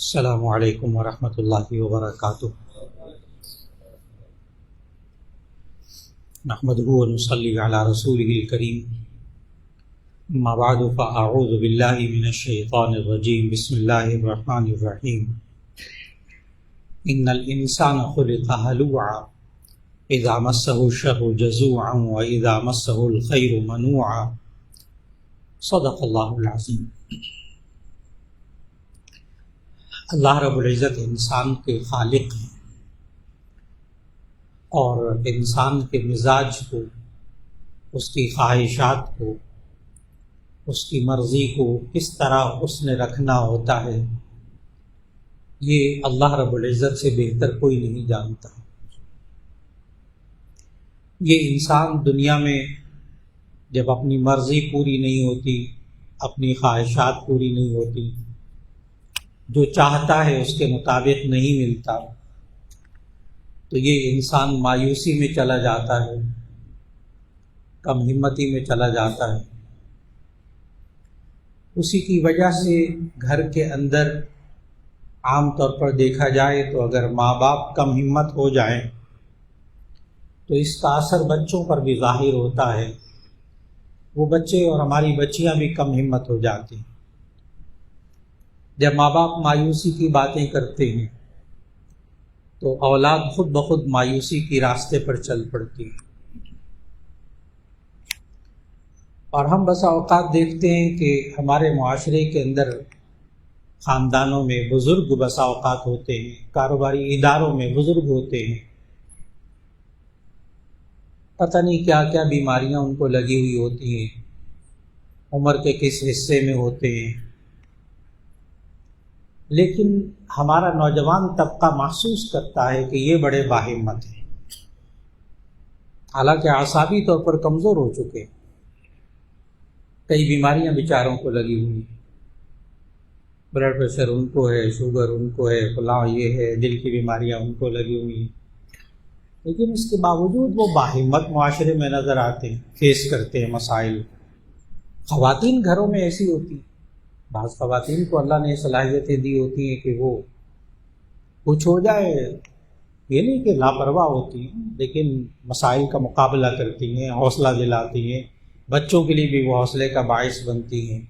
السلام علیکم ورحمۃ اللہ وبرکاتہ۔ نحمده ونصلی علی رسولہ الکریم، اما بعد فاعوذ باللہ من الشیطان الرجیم، بسم اللہ الرحمن الرحیم۔ ان الانسان خلق ہلوعا اذا مسہ الشر جزوعا واذا مسہ الخیر منوعا، صدق اللہ العظیم۔ اللہ رب العزت انسان کے خالق ہیں اور انسان کے مزاج کو، اس کی خواہشات کو، اس کی مرضی کو کس طرح اس نے رکھنا ہوتا ہے، یہ اللہ رب العزت سے بہتر کوئی نہیں جانتا۔ یہ انسان دنیا میں جب اپنی مرضی پوری نہیں ہوتی، اپنی خواہشات پوری نہیں ہوتی، جو چاہتا ہے اس کے مطابق نہیں ملتا، تو یہ انسان مایوسی میں چلا جاتا ہے، کم ہمتی میں چلا جاتا ہے۔ اسی کی وجہ سے گھر کے اندر عام طور پر دیکھا جائے تو اگر ماں باپ کم ہمت ہو جائیں تو اس کا اثر بچوں پر بھی ظاہر ہوتا ہے۔ وہ بچے اور ہماری بچیاں بھی کم ہمت ہو جاتی ہیں۔ جب ماں باپ مایوسی کی باتیں کرتے ہیں تو اولاد خود بخود مایوسی کی راستے پر چل پڑتی ہے۔ اور ہم بسا اوقات دیکھتے ہیں کہ ہمارے معاشرے کے اندر خاندانوں میں بزرگ بسا اوقات ہوتے ہیں، کاروباری اداروں میں بزرگ ہوتے ہیں، پتہ نہیں کیا کیا بیماریاں ان کو لگی ہوئی ہوتی ہیں، عمر کے کس حصے میں ہوتے ہیں، لیکن ہمارا نوجوان طبقہ محسوس کرتا ہے کہ یہ بڑے باہمت ہیں، حالانکہ اعصابی طور پر کمزور ہو چکے، کئی بیماریاں بیچاروں کو لگی ہوئی، بلڈ پریشر ان کو ہے، شوگر ان کو ہے، فلاں یہ ہے، دل کی بیماریاں ان کو لگی ہوئی ہیں، لیکن اس کے باوجود وہ باہمت معاشرے میں نظر آتے ہیں، فیس کرتے ہیں مسائل۔ خواتین گھروں میں ایسی ہوتی ہیں، بعض خواتین کو اللہ نے صلاحیتیں دی ہوتی ہیں کہ وہ کچھ ہو جائے، یہ نہیں کہ لاپرواہ ہوتی ہیں، لیکن مسائل کا مقابلہ کرتی ہیں، حوصلہ دلاتی ہیں، بچوں کے لیے بھی وہ حوصلے کا باعث بنتی ہیں۔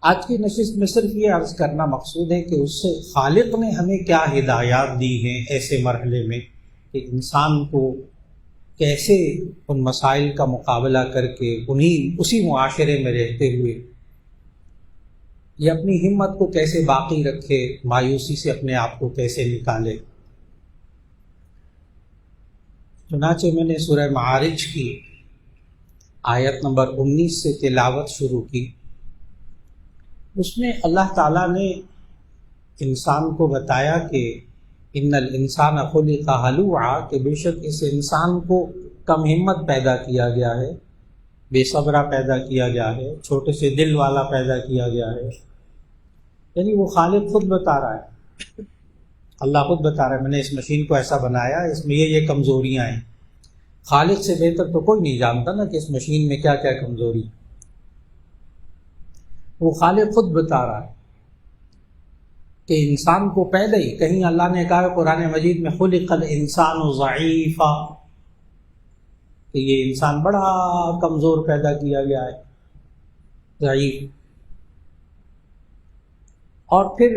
آج کی نشست میں صرف یہ عرض کرنا مقصود ہے کہ اس سے خالق نے ہمیں کیا ہدایات دی ہیں ایسے مرحلے میں کہ انسان کو کیسے ان مسائل کا مقابلہ کر کے اسی معاشرے میں رہتے ہوئے یہ اپنی ہمت کو کیسے باقی رکھے، مایوسی سے اپنے آپ کو کیسے نکالے۔ چنانچہ میں نے سورہ معارج کی آیت نمبر 19 سے تلاوت شروع کی۔ اس میں اللہ تعالیٰ نے انسان کو بتایا کہ ان الانسان خلق ہلوعا، کہ بے شک اس انسان کو کم ہمت پیدا کیا گیا ہے، بے صبرہ پیدا کیا گیا ہے، چھوٹے سے دل والا پیدا کیا گیا ہے۔ یعنی وہ خالق خود بتا رہا ہے، اللہ خود بتا رہا ہے، میں نے اس مشین کو ایسا بنایا، اس میں یہ کمزوریاں ہیں۔ خالق سے بہتر تو کوئی نہیں جانتا نا کہ اس مشین میں کیا کیا کمزوری، وہ خالق خود بتا رہا ہے کہ انسان کو پیدا ہی، کہیں اللہ نے کہا قرآن مجید میں خلق الانسان ضعیفا، کہ یہ انسان بڑا کمزور پیدا کیا گیا ہے، ضعیف۔ اور پھر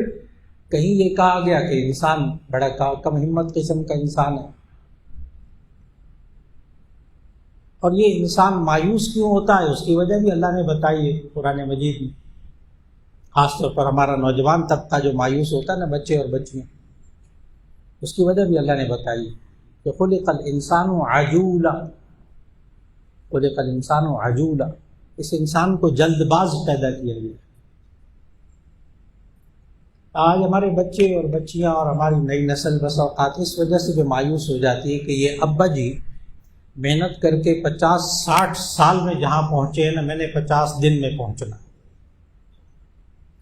کہیں یہ کہا گیا کہ انسان بڑا کم ہمت قسم کا انسان ہے۔ اور یہ انسان مایوس کیوں ہوتا ہے، اس کی وجہ بھی اللہ نے بتائی ہے قرآن مجید میں، خاص طور پر ہمارا نوجوان طبقہ جو مایوس ہوتا ہے نا، بچے اور بچیاں، اس کی وجہ بھی اللہ نے بتائی کہ خلق الانسان عجولا، خلق الانسان عجولا، اس انسان کو جلد باز پیدا کیا گیا۔ آج ہمارے بچے اور بچیاں اور ہماری نئی نسل بس اوقات اس وجہ سے جو مایوس ہو جاتی ہے کہ یہ ابا جی محنت کر کے 50-60 سال میں جہاں پہنچے ہیں نا، میں نے 50 دن میں پہنچنا،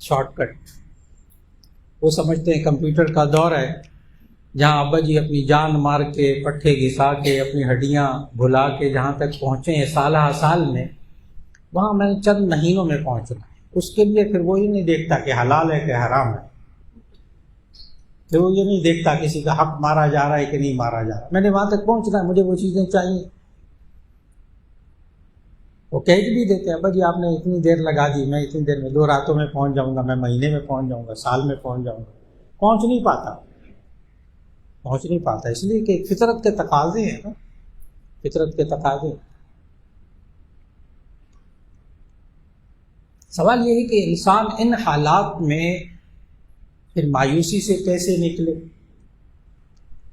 شارٹ کٹ۔ وہ سمجھتے ہیں کمپیوٹر کا دور ہے، جہاں ابا جی اپنی جان مار کے، پٹھے گھسا کے، اپنی ہڈیاں بھلا کے جہاں تک پہنچے ہیں سالہ سال میں، وہاں میں چند مہینوں میں پہنچنا ہے۔ اس کے لیے پھر وہ یہ نہیں دیکھتا کہ حلال ہے کہ حرام ہے، پھر وہ یہ نہیں دیکھتا کسی کا حق مارا جا رہا ہے کہ نہیں مارا جا رہا، میں نے وہاں تک پہنچنا ہے، مجھے وہ چیزیں چاہیے۔ وہ کہہ بھی دیتے ہیں بھائی آپ نے اتنی دیر لگا دی، میں اتنی دیر میں 2 راتوں میں پہنچ جاؤں گا، میں مہینے میں پہنچ جاؤں گا، سال میں پہنچ جاؤں گا، پہنچ نہیں پاتا، اس لیے کہ فطرت کے تقاضے ہیں نا، فطرت کے تقاضے۔ سوال یہ ہے کہ انسان ان حالات میں پھر مایوسی سے کیسے نکلے،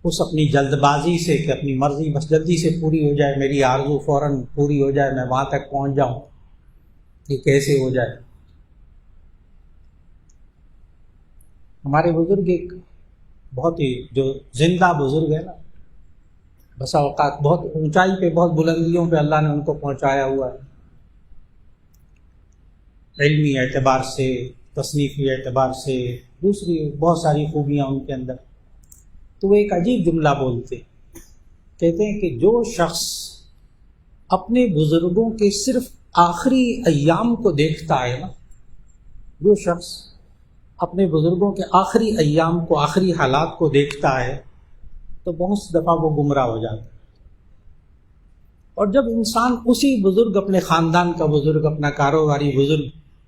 اس اپنی جلد بازی سے کہ اپنی مرضی بس جلدی سے پوری ہو جائے، میری آرزو فوراً پوری ہو جائے، میں وہاں تک پہنچ جاؤں، یہ کیسے ہو جائے؟ ہمارے بزرگ ایک بہت ہی جو زندہ بزرگ ہے نا، بسا اوقات بہت اونچائی پہ، بہت بلندیوں پہ اللہ نے ان کو پہنچایا ہوا ہے، علمی اعتبار سے، تصنیفی اعتبار سے، دوسری بہت ساری خوبیاں ان کے اندر۔ تو وہ ایک عجیب جملہ بولتے، کہتے ہیں کہ جو شخص اپنے بزرگوں کے صرف آخری ایام کو دیکھتا ہے نا، جو شخص اپنے بزرگوں کے آخری ایام کو، آخری حالات کو دیکھتا ہے تو بہت دفعہ وہ گمراہ ہو جاتا ہے۔ اور جب انسان اسی بزرگ، اپنے خاندان کا بزرگ، اپنا کاروباری بزرگ،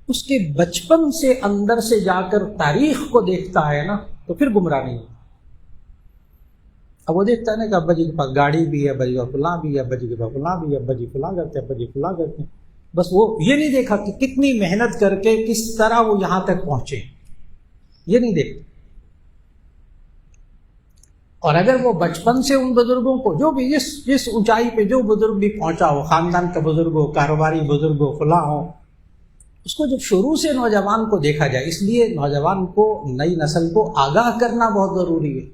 اس کے بچپن سے اندر سے جا کر تاریخ کو دیکھتا ہے نا، تو پھر گمراہ نہیں ہوتا۔ اب وہ دیکھتا ہے نا کہ ابا جی کے پاس گاڑی بھی ہے، ابا جی کا فلاں بھی ہے، ابا جی کے پاس فلاں بھی ہے، ابا جی فلاں کرتے ہیں، ابا جی فلاں کرتے ہیں، بس وہ یہ نہیں دیکھا کہ کتنی محنت کر کے کس طرح وہ یہاں تک پہنچے، یہ نہیں دیکھتا۔ اور اگر وہ بچپن سے ان بزرگوں کو، جو بھی جس اونچائی پہ جو بزرگ بھی پہنچا ہو، خاندان کا بزرگ ہو، کاروباری بزرگ ہو، فلاں ہو، اس کو جب شروع سے نوجوان کو دیکھا جائے، اس لیے نوجوان کو، نئی نسل کو آگاہ کرنا بہت ضروری ہے،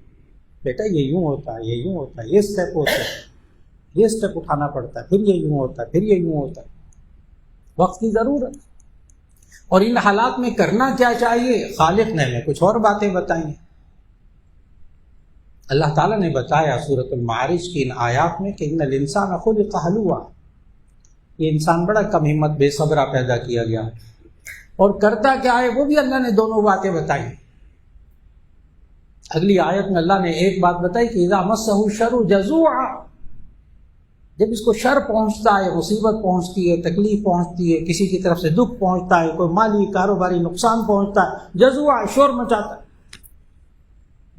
بیٹا یہ یوں ہوتا ہے، یہ یوں ہوتا ہے، یہ سٹیپ ہوتا ہے، یہ سٹیپ اٹھانا پڑتا ہے، پھر یہ یوں ہوتا ہے، پھر یہ یوں ہوتا ہے، وقت کی ضرورت۔ اور ان حالات میں کرنا کیا چاہیے؟ خالق نے ہمیں کچھ اور باتیں بتائی ہیں۔ اللہ تعالیٰ نے بتایا سورۃ المعارج کی ان آیات میں کہ ان الانسان خلق ہلوعا، یہ انسان بڑا کم ہمت، بے صبرا پیدا کیا گیا، اور کرتا کیا ہے وہ بھی اللہ نے دونوں باتیں بتائی۔ اگلی آیت میں اللہ نے ایک بات بتائی کہ اذا مسہ الشر جزوعا، جب اس کو شر پہنچتا ہے، مصیبت پہنچتی ہے، تکلیف پہنچتی ہے، کسی کی طرف سے دکھ پہنچتا ہے، کوئی مالی کاروباری نقصان پہنچتا ہے، جزوعا، شور مچاتا ہے،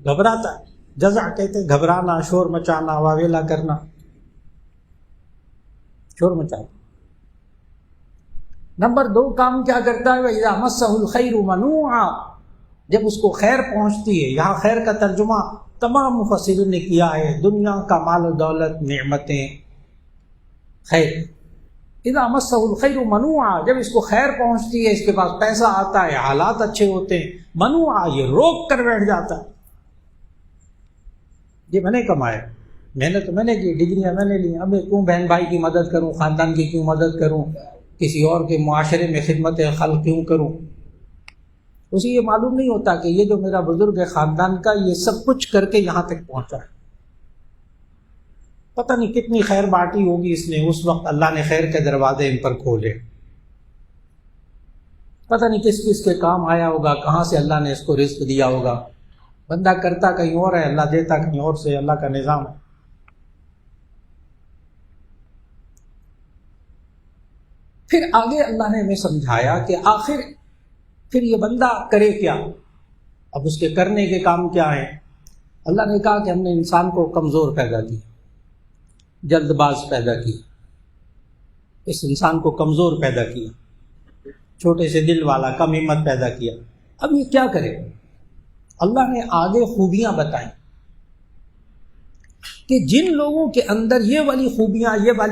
گھبراتا ہے۔ جزع کہتے ہیں گھبرانا، شور مچانا، واویلا کرنا، شور مچانا۔ نمبر 2 کام کیا کرتا ہے؟ اذا مسہ الخیر منوعا، جب اس کو خیر پہنچتی ہے، یہاں خیر کا ترجمہ تمام مفسرین نے کیا ہے، دنیا کا مال و دولت، نعمتیں، خیر۔ اذا مسہ الخیر منوعا، جب اس کو خیر پہنچتی ہے، اس کے پاس پیسہ آتا ہے، حالات اچھے ہوتے ہیں، منوعا، یہ روک کر بیٹھ جاتا ہے، یہ میں نے کمایا، محنت میں نے کی، ڈگریاں میں نے لی، اب میں کیوں بہن بھائی کی مدد کروں، خاندان کی کیوں مدد کروں، کسی اور کے معاشرے میں خدمت خلق کیوں کروں؟ اسے یہ معلوم نہیں ہوتا کہ یہ جو میرا بزرگ ہے خاندان کا، یہ سب کچھ کر کے یہاں تک پہنچا ہے، پتہ نہیں کتنی خیر بانٹی ہوگی اس نے، اس وقت اللہ نے خیر کے دروازے ان پر کھولے، پتہ نہیں کس کس کے کام آیا ہوگا، کہاں سے اللہ نے اس کو رزق دیا ہوگا، بندہ کرتا کہیں اور ہے، اللہ دیتا کہیں اور سے، اللہ کا نظام ہے۔ پھر آگے اللہ نے ہمیں سمجھایا کہ آخر پھر یہ بندہ کرے کیا، اب اس کے کرنے کے کام کیا ہیں؟ اللہ نے کہا کہ ہم نے انسان کو کمزور پیدا کیا، جلد باز پیدا کیا، اس انسان کو کمزور پیدا کیا، چھوٹے سے دل والا، کم ہمت پیدا کیا۔ اب یہ کیا کرے؟ اللہ نے آگے خوبیاں بتائیں کہ جن لوگوں کے اندر یہ والی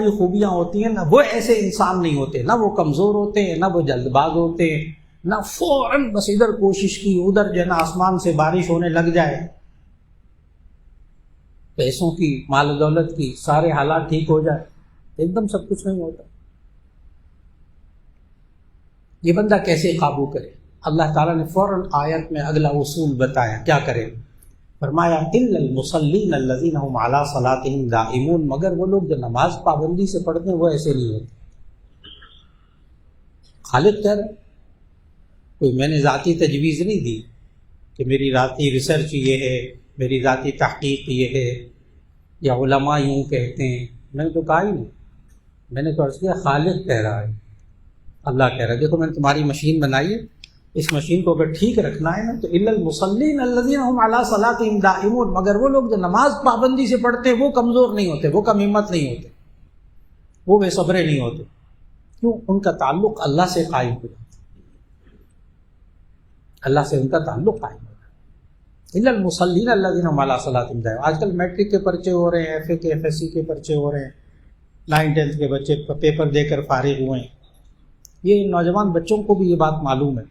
خوبیاں ہوتی ہیں نا، وہ ایسے انسان نہیں ہوتے، نہ وہ کمزور ہوتے ہیں، نہ وہ جلد باز ہوتے ہیں، نہ فوراً بس ادھر کوشش کی، ادھر جو ہے نا آسمان سے بارش ہونے لگ جائے، پیسوں کی، مال و دولت کی، سارے حالات ٹھیک ہو جائے، ایک دم سب کچھ نہیں ہوتا۔ یہ بندہ کیسے قابو کرے؟ اللہ تعالیٰ نے فوراً آیت میں اگلا اصول بتایا، کیا کرے؟ فرمایا الا المصلین الذین هم علی صلاتهم دائمون، مگر وہ لوگ جو نماز پابندی سے پڑھتے ہیں وہ ایسے نہیں ہوتے۔ خالق کہہ رہے کوئی میں نے ذاتی تجویز نہیں دی کہ میری ذاتی ریسرچ یہ ہے، میری ذاتی تحقیق یہ ہے، یا علماء یوں کہتے ہیں. میں نے تو کہا ہی نہیں. میں نے تو عرض کیا خالق کہہ رہا ہے، اللہ کہہ رہا ہے. دیکھو میں نے تمہاری مشین بنائی ہے، اس مشین کو اگر ٹھیک رکھنا ہے نا تو الا المصلین الذین هم علی صلاتهم دائمون، مگر وہ لوگ جو نماز پابندی سے پڑھتے ہیں وہ کمزور نہیں ہوتے، وہ کم ہمت نہیں ہوتے، وہ بے صبرے نہیں ہوتے. کیوں؟ ان کا تعلق اللہ سے قائم ہو جاتا ہے، اللہ سے ان کا تعلق قائم ہو جاتا ہے. الا المصلین الذین هم علی صلاتهم دائمون. آج کل میٹرک کے پرچے ہو رہے ہیں، ایف اے کے ایف ایس سی کے پرچے ہو رہے ہیں، 9 10 کے بچے پیپر دے کر فارغ ہوئے ہیں. یہ نوجوان بچوں کو بھی یہ بات معلوم ہے.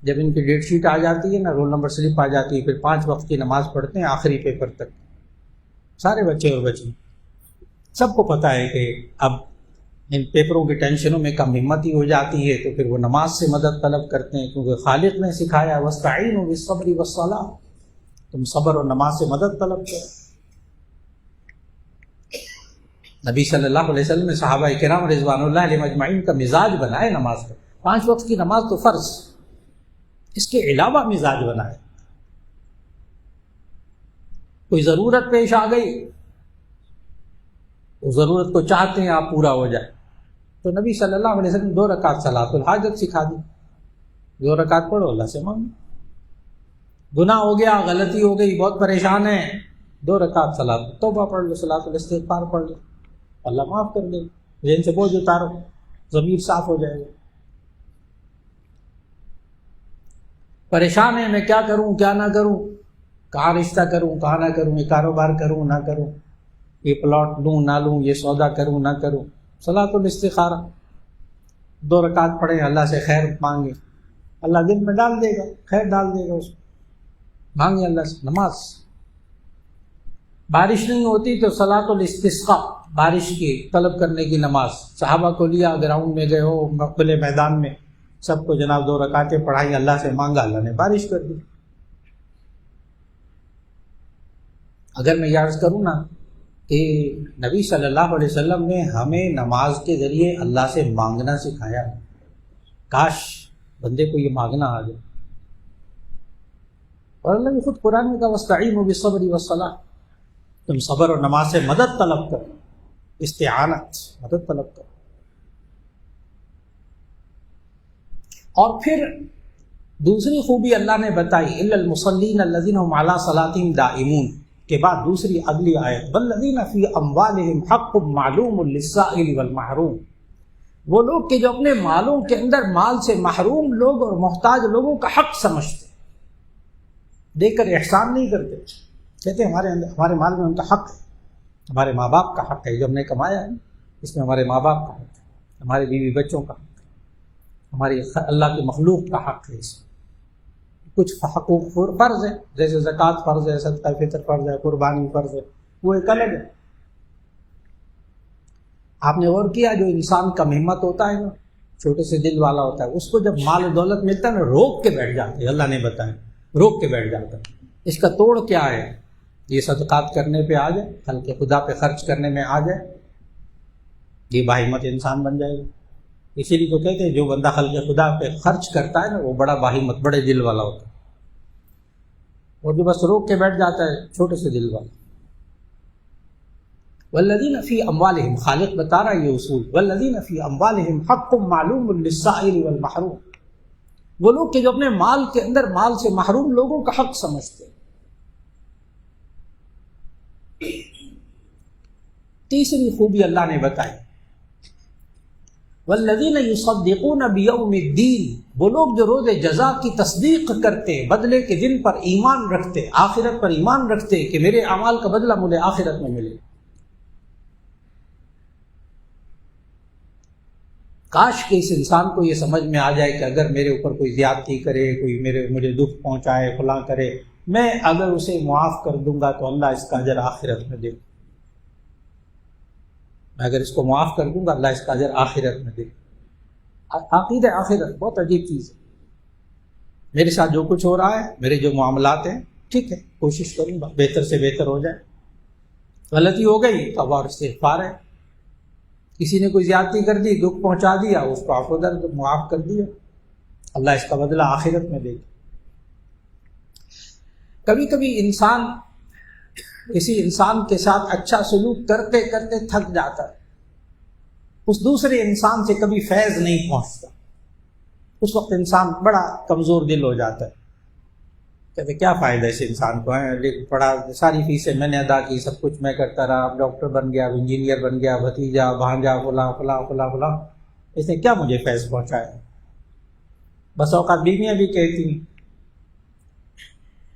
جب ان کی ڈیٹ شیٹ آ جاتی ہے نا، رول نمبر سلپ آ جاتی ہے، پھر 5 وقت کی نماز پڑھتے ہیں آخری پیپر تک. سارے بچے اور بچی سب کو پتہ ہے کہ اب ان پیپروں کی ٹینشنوں میں کم ہمتی ہو جاتی ہے، تو پھر وہ نماز سے مدد طلب کرتے ہیں، کیونکہ خالق نے سکھایا وَاسْتَعِينُوا بِالصَّبْرِ وَالصَّلَاةِ، تم صبر اور نماز سے مدد طلب کرو. نبی صلی اللہ علیہ وسلم نے صحابہ کرام رضوان اللہ علیہم اجمعین کا مزاج بنائے نماز کا. 5 وقت کی نماز تو فرض، اس کے علاوہ مزاج بنائے. کوئی ضرورت پیش آ گئی، اس ضرورت کو چاہتے ہیں آپ پورا ہو جائے، تو نبی صلی اللہ علیہ وسلم 2 رکعت صلاۃ الحاجت سکھا دی. 2 رکعت پڑھو، اللہ سے مانگو. گناہ ہو گیا، غلطی ہو گئی، بہت پریشان ہیں، 2 رکعت صلاۃ توبہ پڑھ لو، صلاۃ الاستغفار پڑھ لو، اللہ معاف کر دے. ذہن سے بوجھ اتارو، ضمیر صاف ہو جائے گا. پریشان ہے میں کیا کروں کیا نہ کروں، کہاں رشتہ کروں کہاں نہ کروں، یہ کاروبار کروں نہ کروں، یہ پلاٹ لوں نہ لوں، یہ سودا کروں نہ کروں. صلاۃ الاستخارہ 2 رکعت پڑھیں، اللہ سے خیر مانگے، اللہ دل میں ڈال دے گا، خیر ڈال دے گا. اس مانگے اللہ سے. نماز بارش نہیں ہوتی تو صلاۃ الاستسقاء، بارش کی طلب کرنے کی نماز. صحابہ کو لیا، گراؤنڈ میں گئے ہو، کھلے میدان میں، سب کو جناب 2 رکعتیں پڑھائی، اللہ سے مانگا، اللہ نے بارش کر دی. اگر میں یہ عرض کروں نا کہ نبی صلی اللہ علیہ وسلم نے ہمیں نماز کے ذریعے اللہ سے مانگنا سکھایا، کاش بندے کو یہ مانگنا آ جائے. اور اللہ نے خود قرآن میں کہا وَاسْتَعِينُوا بِالصَّبْرِ وَالصَّلَاةِ، تم صبر اور نماز سے مدد طلب کرو، استعانت، مدد طلب کرو. اور پھر دوسری خوبی اللہ نے بتائی الا المصلین الذین هم علی صلاتهم دائمون کے بعد دوسری اگلی آیت والذین فی اموالهم حق معلوم للسائل والمحروم، وہ لوگ کہ جو اپنے مالوں کے اندر مال سے محروم لوگ اور محتاج لوگوں کا حق سمجھتے، دیکھ کر احسان نہیں کرتے، کہتے ہمارے مال میں ان کا حق ہے، ہمارے ماں باپ کا حق ہے، جو ہم نے کمایا ہے اس میں ہمارے ماں باپ کا حق ہے، ہمارے بیوی بچوں کا حق ہے، ہماری اللہ کی مخلوق کا حق ہے. اس میں کچھ حقوق فرض ہے، جیسے زکوٰۃ فرض ہے، صدقہ فطر فرض ہے، قربانی فرض ہے، وہ ایک الگ ہے. آپ نے غور کیا جو انسان کم ہمت ہوتا ہے نا، چھوٹے سے دل والا ہوتا ہے، اس کو جب مال و دولت ملتا ہے نا روک کے بیٹھ جاتے ہیں. اللہ نے بتایا روک کے بیٹھ جاتا ہے. اس کا توڑ کیا ہے؟ یہ صدقات کرنے پہ آ جائے، خلق خدا پہ خرچ کرنے میں آ جائے، یہ باہمت انسان بن جائے گا. اسی لیے تو کہتے ہیں جو بندہ خلق خدا پہ خرچ کرتا ہے نا وہ بڑا باہمت، بڑے دل والا ہوتا ہے، اور جو بس روک کے بیٹھ جاتا ہے چھوٹے سے دل والا. والذین فی اموالہم، خالق بتا رہا یہ اصول، والذین فی اموالہم حق معلوم للسائل والمحروم، وہ لوگ کہ جو اپنے مال کے اندر مال سے محروم لوگوں کا حق سمجھتے. تیسری خوبی اللہ نے بتائی والذین یصدقون بیوم الدین، وہ لوگ جو روز جزا کی تصدیق کرتے، بدلے کے دن پر ایمان رکھتے، آخرت پر ایمان رکھتے کہ میرے اعمال کا بدلہ مجھے آخرت میں ملے. کاش کہ اس انسان کو یہ سمجھ میں آ جائے کہ اگر میرے اوپر کوئی زیادتی کرے، کوئی مجھے دکھ پہنچائے، فلاں کرے، میں اگر اسے معاف کر دوں گا تو اللہ اس کا اجر آخرت میں دے گا. میں اگر اس کو معاف کر دوں گا اللہ اس کا اجر آخرت میں دے گا. عقیدہ آخرت بہت عجیب چیز ہے. میرے ساتھ جو کچھ ہو رہا ہے، میرے جو معاملات ہیں، ٹھیک ہے، کوشش کروں گا بہتر سے بہتر ہو جائے. غلطی ہو گئی توبہ اور استغفار ہے. کسی نے کوئی زیادتی کر دی، دکھ پہنچا دیا، اس کو عفو درد معاف کر دیا، اللہ اس کا بدلہ آخرت میں دے گا۔ کبھی کبھی انسان کسی انسان کے ساتھ اچھا سلوک کرتے کرتے تھک جاتا ہے، اس دوسرے انسان سے کبھی فیض نہیں پہنچتا، اس وقت انسان بڑا کمزور دل ہو جاتا ہے، کہتے کیا فائدہ اس انسان کو ہے، پڑھا ساری فیسیں میں نے ادا کی، سب کچھ میں کرتا رہا، اب ڈاکٹر بن گیا، اب انجینئر بن گیا، بھتیجا بھانجا فلاں فلاں فلاں فلاں، اس نے کیا مجھے فیض پہنچایا۔ بس اوقات بیویاں بھی کہتی ہیں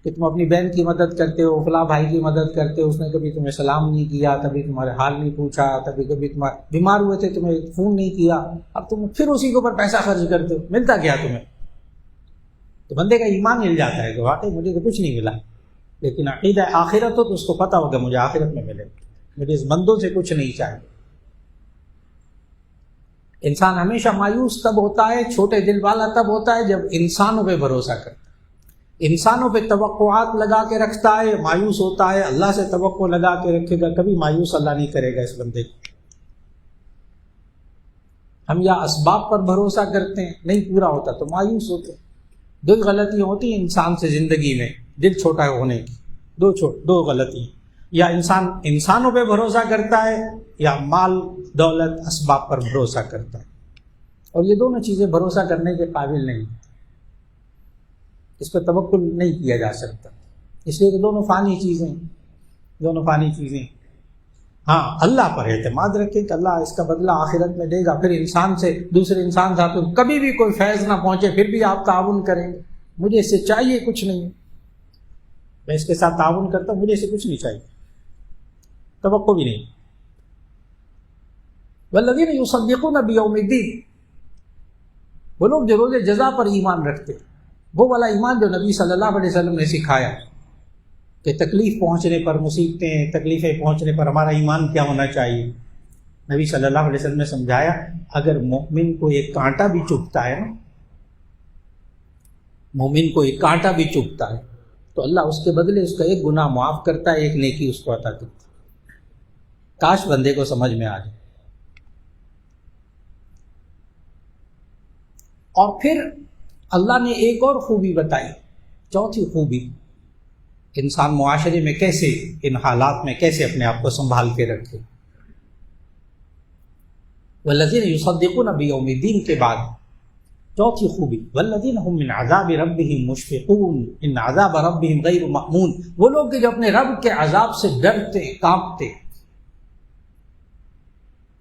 کہ تم اپنی بہن کی مدد کرتے ہو، فلاں بھائی کی مدد کرتے ہو، اس نے کبھی تمہیں سلام نہیں کیا، کبھی تمہارے حال نہیں پوچھا، کبھی تمہارے بیمار ہوئے تھے تمہیں فون نہیں کیا، اب تم پھر اسی کے اوپر پیسہ خرچ کرتے ہو، ملتا کیا تمہیں؟ تو بندے کا ایمان مل جاتا ہے کہ واقعی مجھے تو کچھ نہیں ملا، لیکن عقیدہ آخرت ہو تو اس کو پتہ ہوگا مجھے آخرت میں ملے، مجھے اس بندوں سے کچھ نہیں چاہیے۔ انسان ہمیشہ مایوس تب ہوتا ہے، چھوٹے دل والا تب ہوتا ہے جب انسانوں پہ بھروسہ کرتا ہے، انسانوں پہ توقعات لگا کے رکھتا ہے، مایوس ہوتا ہے، اللہ سے توقع لگا کے رکھے گا، کبھی مایوس اللہ نہیں کرے گا اس بندے کو۔ ہم یا اسباب پر بھروسہ کرتے ہیں، نہیں پورا ہوتا تو مایوس ہوتے ہیں۔ دو غلطیاں ہوتی ہیں انسان سے زندگی میں، دل چھوٹا ہونے کی، دو غلطیاں، یا انسان انسانوں پہ بھروسہ کرتا ہے یا مال دولت اسباب پر بھروسہ کرتا ہے، اور یہ دونوں چیزیں بھروسہ کرنے کے قابل نہیں، اس پہ توکل نہیں کیا جا سکتا، اس لیے کہ دونوں فانی چیزیں۔ ہاں اللہ پر اعتماد رکھے کہ اللہ اس کا بدلہ آخرت میں دے گا، پھر انسان سے دوسرے انسان سے آپ کبھی بھی کوئی فیض نہ پہنچے پھر بھی آپ تعاون کریں گے، مجھے اس سے چاہیے کچھ نہیں، میں اس کے ساتھ تعاون کرتا ہوں، مجھے اس سے کچھ نہیں چاہیے، توقع بھی نہیں۔ والذین یصدقون بیوم الدین، وہ لوگ جو روز جزا پر ایمان رکھتے، وہ والا ایمان جو نبی صلی اللہ علیہ وسلم نے سکھایا کہ تکلیف پہنچنے پر، مصیبتیں تکلیفیں پہنچنے پر ہمارا ایمان کیا ہونا چاہیے۔ نبی صلی اللہ علیہ وسلم نے سمجھایا اگر مومن کو ایک کانٹا بھی چبھتا ہے نا، مومن کو ایک کانٹا بھی چبھتا ہے تو اللہ اس کے بدلے اس کا ایک گناہ معاف کرتا ہے، ایک نیکی اس کو عطا کرتا ہے۔ کاش بندے کو سمجھ میں آ جائے۔ اور پھر اللہ نے ایک اور خوبی بتائی، چوتھی خوبی، انسان معاشرے میں کیسے، ان حالات میں کیسے اپنے آپ کو سنبھال کے رکھے۔ والذین یصدقون بیوم الدین کے بعد چوتھی خوبی، والذین هم من عذاب ربهم مشفقون ان عذاب ربهم غیر مأمون، وہ لوگ جو اپنے رب کے عذاب سے ڈرتے کانپتے،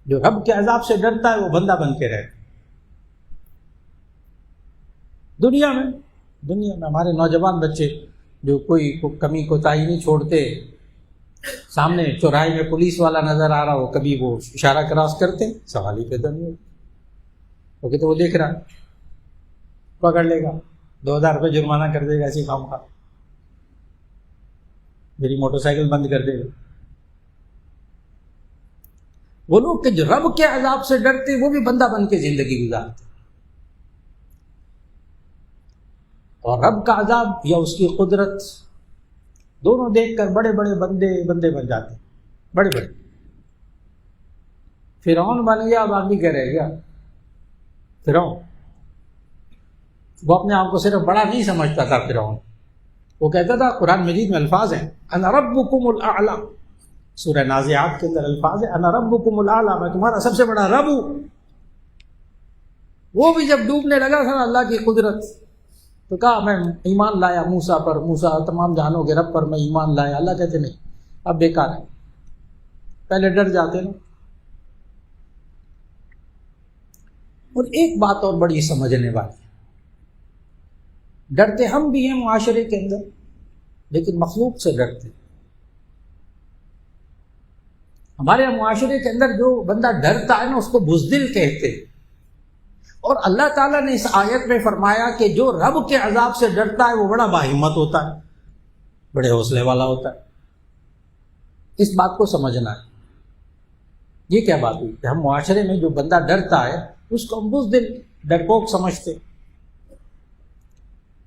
جو رب کے عذاب سے ڈرتا ہے وہ بندہ بن کے رہتا۔ دنیا میں ہمارے نوجوان بچے جو کوئی کمی کوتاہی نہیں چھوڑتے، سامنے چوراہے میں پولیس والا نظر آ رہا ہو، کبھی وہ اشارہ کراس کرتے، سوال ہی پیدا نہیں ہوتا، وہ کہتے وہ دیکھ رہا، پکڑ لے گا، 2000 روپے جرمانہ کر دے گا، ایسی خام خواہ میری موٹر سائیکل بند کر دے گا۔ وہ لوگ کہ جو رب کے عذاب سے ڈرتے وہ بھی بندہ بن کے زندگی گزارتے، اور رب کا عذاب یا اس کی قدرت دونوں دیکھ کر بڑے بڑے بندے بن جاتے، بڑے بڑے۔ فرعون بن گیا، اب آدمی کہہ رہے گیا فرعون، وہ اپنے آپ کو صرف بڑا نہیں سمجھتا تھا فرعون، وہ کہتا تھا، قرآن مجید میں الفاظ ہیں انا ربکم الاعلی، سورہ نازعات کے اندر الفاظ ہیں انا ربکم الاعلی، میں تمہارا سب سے بڑا رب ہوں۔ وہ بھی جب ڈوبنے لگا تھا اللہ کی قدرت تو کہا میں ایمان لایا موسیٰ پر، موسیٰ تمام جہانوں کے رب پر میں ایمان لایا۔ اللہ کہتے نہیں، اب بیکار ہے، پہلے ڈر جاتے نا۔ اور ایک بات اور بڑی سمجھنے والی، ڈرتے ہم بھی ہیں معاشرے کے اندر، لیکن مخلوق سے ڈرتے۔ ہمارے معاشرے کے اندر جو بندہ ڈرتا ہے نا اس کو بزدل کہتے، اور اللہ تعالیٰ نے اس آیت میں فرمایا کہ جو رب کے عذاب سے ڈرتا ہے وہ بڑا باہمت ہوتا ہے، بڑے حوصلے والا ہوتا ہے۔ اس بات کو سمجھنا ہے۔ یہ کیا بات ہوئی کہ ہم معاشرے میں جو بندہ ڈرتا ہے اس کو ہم بزدل ڈرپوک سمجھتے،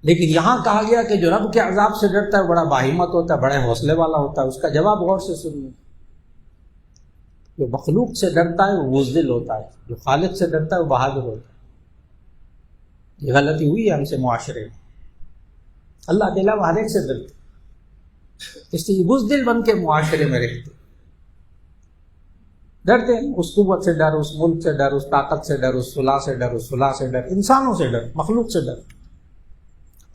لیکن یہاں کہا گیا کہ جو رب کے عذاب سے ڈرتا ہے بڑا باہمت ہوتا ہے، بڑے حوصلے والا ہوتا ہے۔ اس کا جواب غور سے سنیے، جو مخلوق سے ڈرتا ہے وہ بزدل ہوتا ہے، جو خالق سے ڈرتا ہے وہ بہادر ہوتا ہے۔ یہ غلطی ہوئی ہے ہم سے معاشرے میں. اللہ کے علاوہ ہر ایک سے ڈرتے، اس لیے بزدل بن کے معاشرے میں رہتے، ڈرتے ہیں. اس قوت سے ڈر، اس ملک سے ڈر، اس طاقت سے ڈر، اس صلح سے ڈر، اس صلح سے ڈر، انسانوں سے ڈر، مخلوق سے ڈر.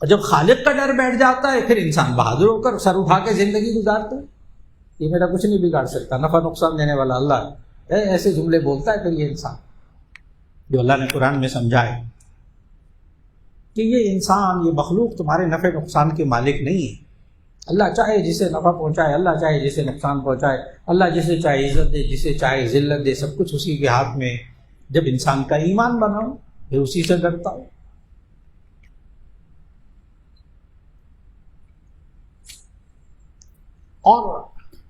اور جب خالق کا ڈر بیٹھ جاتا ہے پھر انسان بہادر ہو کر سر اٹھا کے زندگی گزارتا ہے. یہ میرا کچھ نہیں بگاڑ سکتا، نفع نقصان دینے والا اللہ ہے. ایسے جملے بولتا ہے پھر یہ انسان، جو اللہ نے قرآن میں سمجھائے کہ یہ انسان، یہ مخلوق تمہارے نفع نقصان کے مالک نہیں ہے. اللہ چاہے جسے نفع پہنچائے، اللہ چاہے جسے نقصان پہنچائے، اللہ جسے چاہے عزت دے، جسے چاہے ذلت دے، سب کچھ اسی کے ہاتھ میں. جب انسان کا ایمان بناؤ پھر اسی سے ڈرتا ہو. اور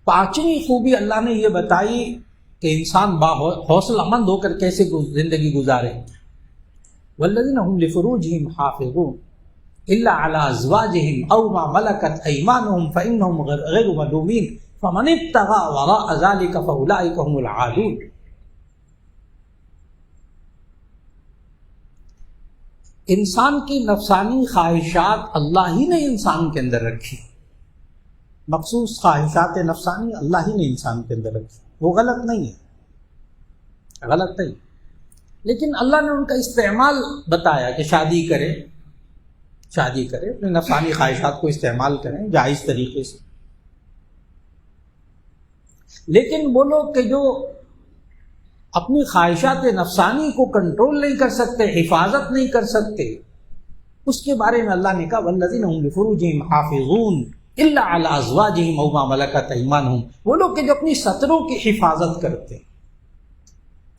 پانچویں خوبی اللہ نے یہ بتائی کہ انسان حوصلہ مند ہو کر کیسے زندگی گزارے. والذین هم لفروجهم حافظون الا على ازواجهم او ما ملكت ايمانهم فانهم غير ملومين فمن ابتغى وراء ذلك فاولئك هم العادون. انسان کی نفسانی خواہشات اللہ ہی نے انسان کے اندر رکھی، مخصوص خواہشات نفسانی اللہ ہی نے انسان کے اندر رکھی. وہ غلط نہیں ہے، غلط نہیں، لیکن اللہ نے ان کا استعمال بتایا کہ شادی کرے، اپنے نفسانی خواہشات کو استعمال کریں جائز طریقے سے. لیکن وہ لوگ کہ جو اپنی خواہشات نفسانی کو کنٹرول نہیں کر سکتے، حفاظت نہیں کر سکتے، اس کے بارے میں اللہ نے کہا والذین هم لفروجهم حافظون الا علی ازواجهم او ما ملکت ایمانهم. وہ لوگ کہ جو اپنی ستروں کی حفاظت کرتے،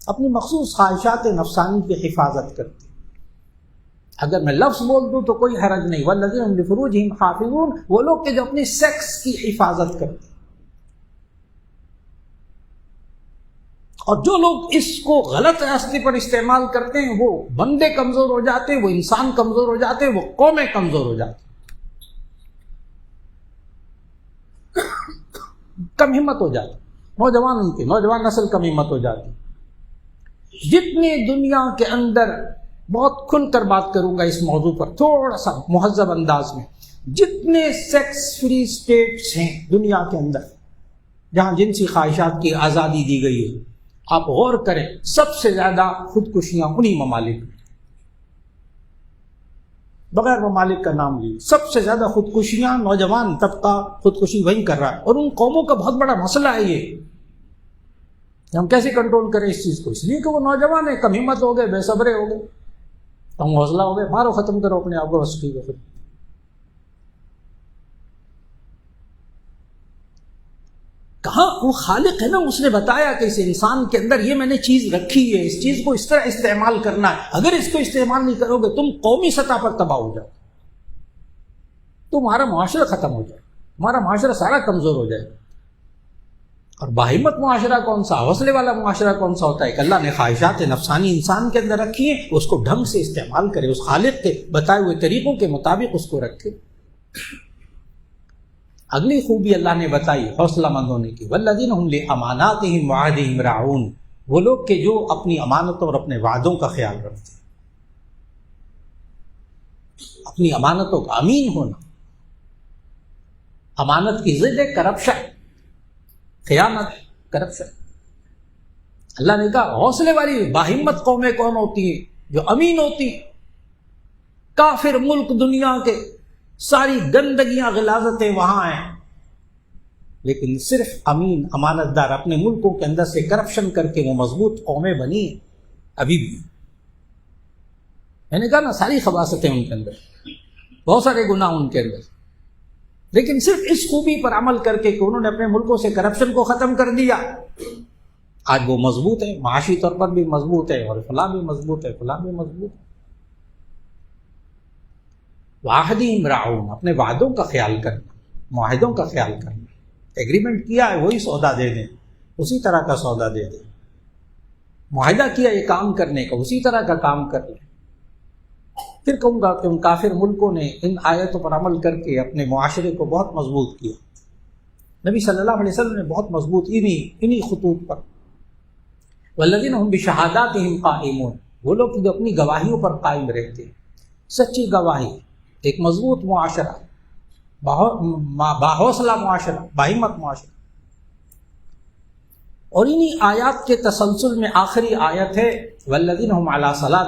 اپنی مخصوص خواہشات نفسانی کی حفاظت کرتے. اگر میں لفظ بول دوں تو کوئی حرج نہیں. والذین هم لفروجهم حافظون، وہ لوگ کہ جو اپنی سیکس کی حفاظت کرتے. اور جو لوگ اس کو غلط راستے پر استعمال کرتے ہیں وہ بندے کمزور ہو جاتے ہیں، وہ انسان کمزور ہو جاتے ہیں، وہ قومیں کمزور ہو جاتی، کم ہمت ہو جاتی. نوجوان نسل کم ہمت ہو جاتی. جتنے دنیا کے اندر، بہت کھل کر بات کروں گا اس موضوع پر تھوڑا سا مہذب انداز میں، جتنے سیکس فری سٹیٹس ہیں دنیا کے اندر جہاں جنسی خواہشات کی آزادی دی گئی ہے، آپ غور کریں سب سے زیادہ خودکشیاں انہی ممالک میں، بغیر ممالک کا نام لیے سب سے زیادہ خودکشیاں نوجوان طبقہ خودکشی وہیں کر رہا ہے. اور ان قوموں کا بہت بڑا مسئلہ ہے یہ کہ ہم کیسے کنٹرول کریں اس چیز کو. اس لیے کہ وہ نوجوان ہیں، کم ہمت ہو گئے، بے صبرے ہو گئے، کم حوصلہ ہو گئے، مارو ختم کرو اپنے آپ کو، بس ٹھیک ہے. پھر کہاں وہ خالق ہے نا، اس نے بتایا کہ اس انسان کے اندر یہ میں نے چیز رکھی ہے، اس چیز کو اس طرح استعمال کرنا ہے. اگر اس کو استعمال نہیں کرو گے تم قومی سطح پر تباہ ہو جاؤ، تمہارا معاشرہ ختم ہو جائے، ہمارا معاشرہ سارا کمزور ہو جائے. اور باہمت معاشرہ کون سا، حوصلے والا معاشرہ کون سا ہوتا ہے کہ اللہ نے خواہشات نفسانی انسان کے اندر رکھی ہیں، اس کو ڈھنگ سے استعمال کرے، اس خالق کے بتائے ہوئے طریقوں کے مطابق اس کو رکھے. اگلی خوبی اللہ نے بتائی حوصلہ مند ہونے کی، والذین هم لاماناتهم وعهدهم راعون. وہ لوگ کہ جو اپنی امانتوں اور اپنے وعدوں کا خیال رکھتے ہیں، اپنی امانتوں کا امین ہونا. امانت کی ضد ہے کرپشن، خیانت، کرپشن. اللہ نے کہا حوصلے والی باہمت قومیں کون ہوتی ہیں؟ جو امین ہوتی ہیں. کافر ملک دنیا کے ساری گندگیاں غلاظتیں وہاں ہیں، لیکن صرف امین امانت دار اپنے ملکوں کے اندر سے کرپشن کر کے وہ مضبوط قومیں بنی ہیں. ابھی بھی میں نے کہا نا ساری خباثتیں ان کے اندر، بہت سارے گناہ ان کے اندر، لیکن صرف اس خوبی پر عمل کر کے کہ انہوں نے اپنے ملکوں سے کرپشن کو ختم کر دیا، آج وہ مضبوط ہے، معاشی طور پر بھی مضبوط ہے، اور فلاں بھی مضبوط ہے، فلاں بھی مضبوط ہے. وعہدہم راعون، اپنے وعدوں کا خیال کرنا، معاہدوں کا خیال کرنا. ایگریمنٹ کیا ہے وہی سودا دے دیں، اسی طرح کا سودا دے دیں. معاہدہ کیا یہ کام کرنے کا، اسی طرح کا کام کر لیں. پھر کہوں گا کہ ان کافر ملکوں نے ان آیتوں پر عمل کر کے اپنے معاشرے کو بہت مضبوط کیا. نبی صلی اللہ علیہ وسلم نے بہت مضبوط انہی خطوط پر. والذین هم بشہاداتہم قائمون، وہ لوگ جو اپنی گواہیوں پر قائم رہتے ہیں. سچی گواہی، ایک مضبوط معاشرہ، باحوصلہ معاشرہ، باہمت معاشرہ۔ اور انہی آیات کے تسلسل میں آخری آیت ہے والذین هم علی صلاتهم